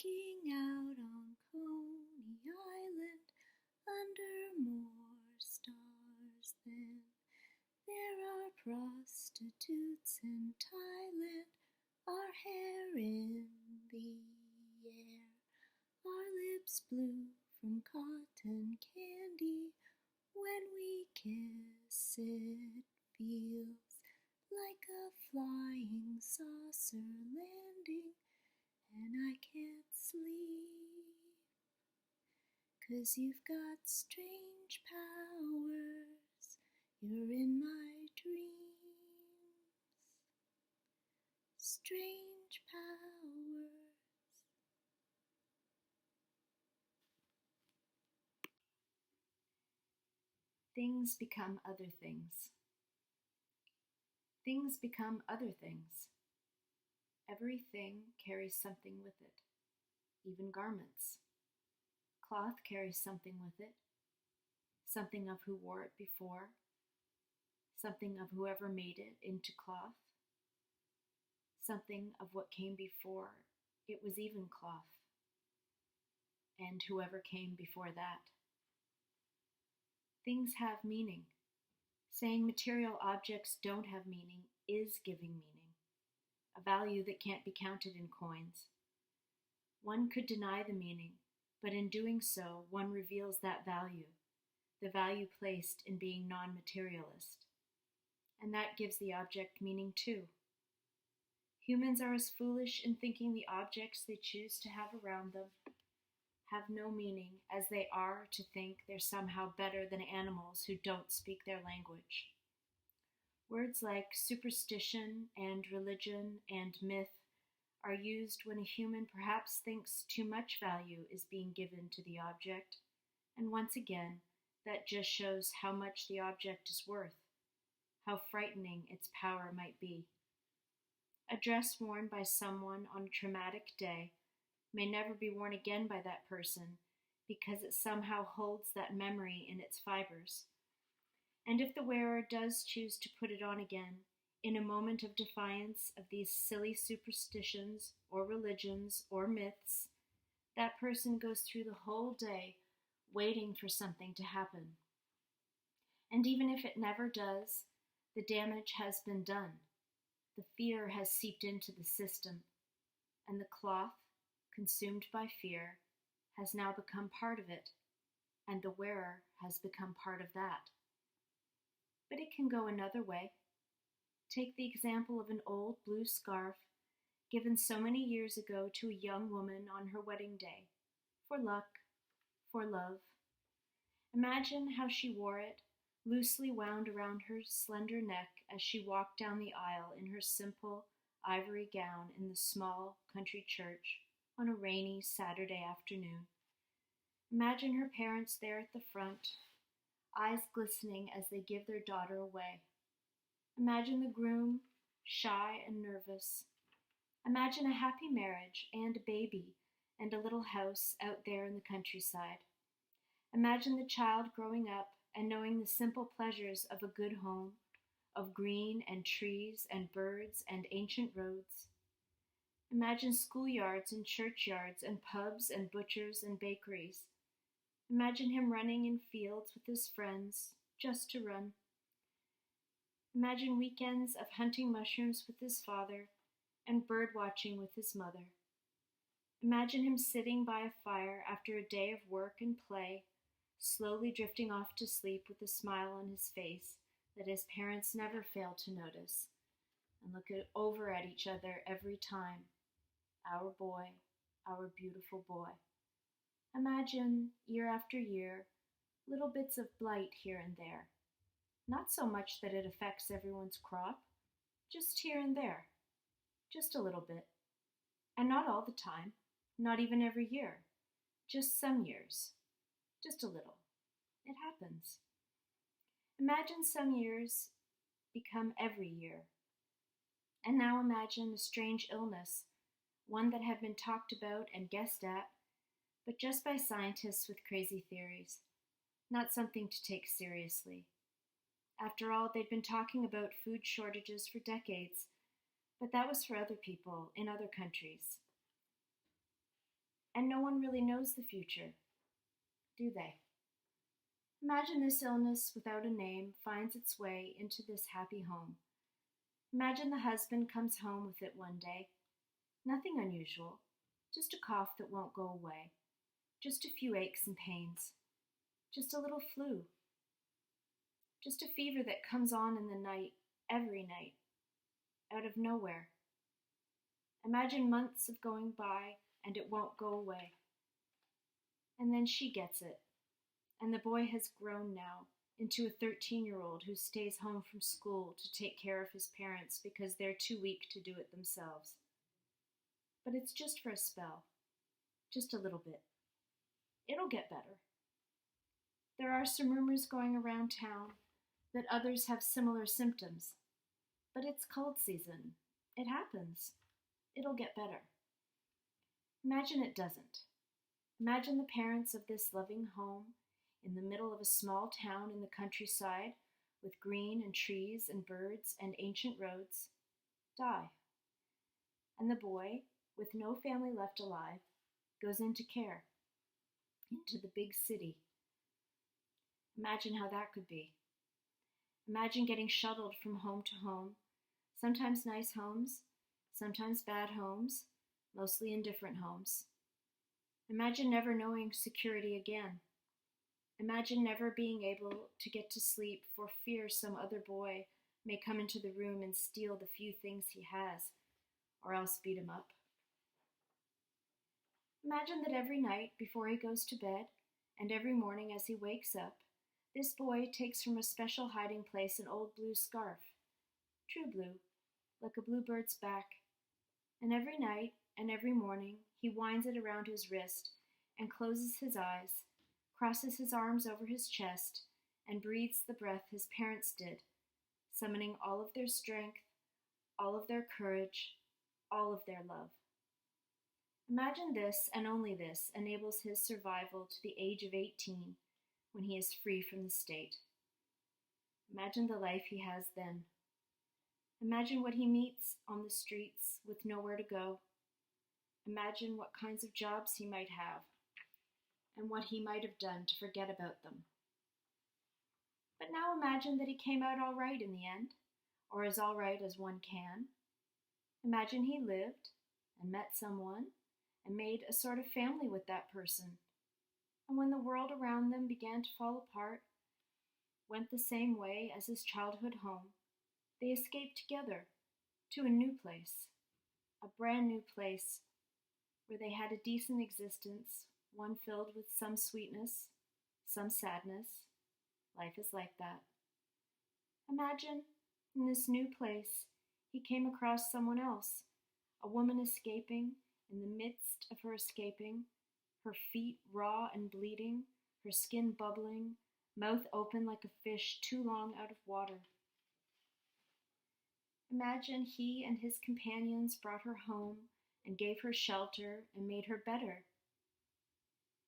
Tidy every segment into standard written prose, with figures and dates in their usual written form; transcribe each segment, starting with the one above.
Looking out on Coney Island under more stars than there are prostitutes in Thailand. Our hair in the air, our lips blue from cotton candy. When we kiss, it feels like a flying saucer landing, and I can't sleep, 'cause you've got strange powers. You're in my dreams. Strange powers. Things become other things. Things become other things. Everything carries something with it, even garments. Cloth carries something with it, something of who wore it before, something of whoever made it into cloth, something of what came before it was even cloth, and whoever came before that. Things have meaning. Saying material objects don't have meaning is giving meaning, a value that can't be counted in coins. One could deny the meaning, but in doing so, one reveals that value, the value placed in being non-materialist. And that gives the object meaning too. Humans are as foolish in thinking the objects they choose to have around them have no meaning as they are to think they're somehow better than animals who don't speak their language. Words like superstition and religion and myth are used when a human perhaps thinks too much value is being given to the object, and once again, that just shows how much the object is worth, how frightening its power might be. A dress worn by someone on a traumatic day may never be worn again by that person because it somehow holds that memory in its fibers. And if the wearer does choose to put it on again, in a moment of defiance of these silly superstitions or religions or myths, that person goes through the whole day waiting for something to happen. And even if it never does, the damage has been done. The fear has seeped into the system, and the cloth, consumed by fear, has now become part of it, and the wearer has become part of that. But it can go another way. Take the example of an old blue scarf given so many years ago to a young woman on her wedding day, for luck, for love. Imagine how she wore it, loosely wound around her slender neck as she walked down the aisle in her simple ivory gown in the small country church on a rainy Saturday afternoon. Imagine her parents there at the front, eyes glistening as they give their daughter away. Imagine the groom, shy and nervous. Imagine a happy marriage and a baby and a little house out there in the countryside. Imagine the child growing up and knowing the simple pleasures of a good home, of green and trees and birds and ancient roads. Imagine schoolyards and churchyards and pubs and butchers and bakeries. Imagine him running in fields with his friends, just to run. Imagine weekends of hunting mushrooms with his father and bird watching with his mother. Imagine him sitting by a fire after a day of work and play, slowly drifting off to sleep with a smile on his face that his parents never fail to notice, and look over at each other every time. Our boy, our beautiful boy. Imagine, year after year, little bits of blight here and there. Not so much that it affects everyone's crop, just here and there. Just a little bit. And not all the time, not even every year. Just some years. Just a little. It happens. Imagine some years become every year. And now imagine a strange illness, one that had been talked about and guessed at, but just by scientists with crazy theories, not something to take seriously. After all, they'd been talking about food shortages for decades, but that was for other people in other countries. And no one really knows the future, do they? Imagine this illness without a name finds its way into this happy home. Imagine the husband comes home with it one day. Nothing unusual, just a cough that won't go away, just a few aches and pains, just a little flu, just a fever that comes on in the night, every night, out of nowhere. Imagine months of going by and it won't go away. And then she gets it, and the boy has grown now into a 13-year-old who stays home from school to take care of his parents because they're too weak to do it themselves. But it's just for a spell, just a little bit. It'll get better. There are some rumors going around town that others have similar symptoms, but it's cold season. It happens. It'll get better. Imagine it doesn't. Imagine the parents of this loving home in the middle of a small town in the countryside with green and trees and birds and ancient roads die. And the boy, with no family left alive, goes into care, into the big city. Imagine how that could be. Imagine getting shuttled from home to home, sometimes nice homes, sometimes bad homes, mostly indifferent homes. Imagine never knowing security again. Imagine never being able to get to sleep for fear some other boy may come into the room and steal the few things he has, or else beat him up. Imagine that every night before he goes to bed, and every morning as he wakes up, this boy takes from a special hiding place an old blue scarf, true blue, like a bluebird's back, and every night and every morning he winds it around his wrist and closes his eyes, crosses his arms over his chest, and breathes the breath his parents did, summoning all of their strength, all of their courage, all of their love. Imagine this, and only this, enables his survival to the age of 18, when he is free from the state. Imagine the life he has then. Imagine what he meets on the streets with nowhere to go. Imagine what kinds of jobs he might have, and what he might have done to forget about them. But now imagine that he came out all right in the end, or as all right as one can. Imagine he lived, and met someone, and made a sort of family with that person. And when the world around them began to fall apart, went the same way as his childhood home, they escaped together to a new place, a brand new place, where they had a decent existence, one filled with some sweetness, some sadness. Life is like that. Imagine, in this new place, he came across someone else, a woman escaping. In the midst of her escaping, her feet raw and bleeding, her skin bubbling, mouth open like a fish too long out of water. Imagine he and his companions brought her home and gave her shelter and made her better.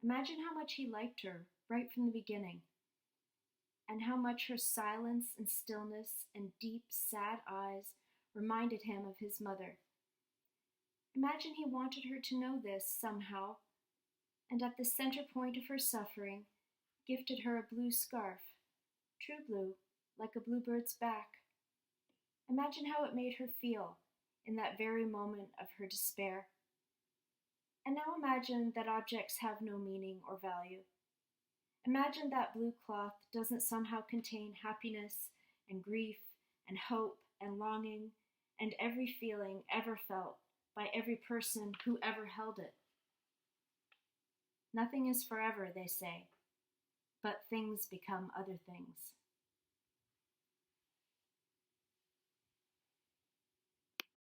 Imagine how much he liked her right from the beginning, and how much her silence and stillness and deep, sad eyes reminded him of his mother. Imagine he wanted her to know this somehow, and at the center point of her suffering, gifted her a blue scarf, true blue, like a bluebird's back. Imagine how it made her feel in that very moment of her despair. And now imagine that objects have no meaning or value. Imagine that blue cloth doesn't somehow contain happiness and grief and hope and longing and every feeling ever felt by every person who ever held it. Nothing is forever, they say, but things become other things.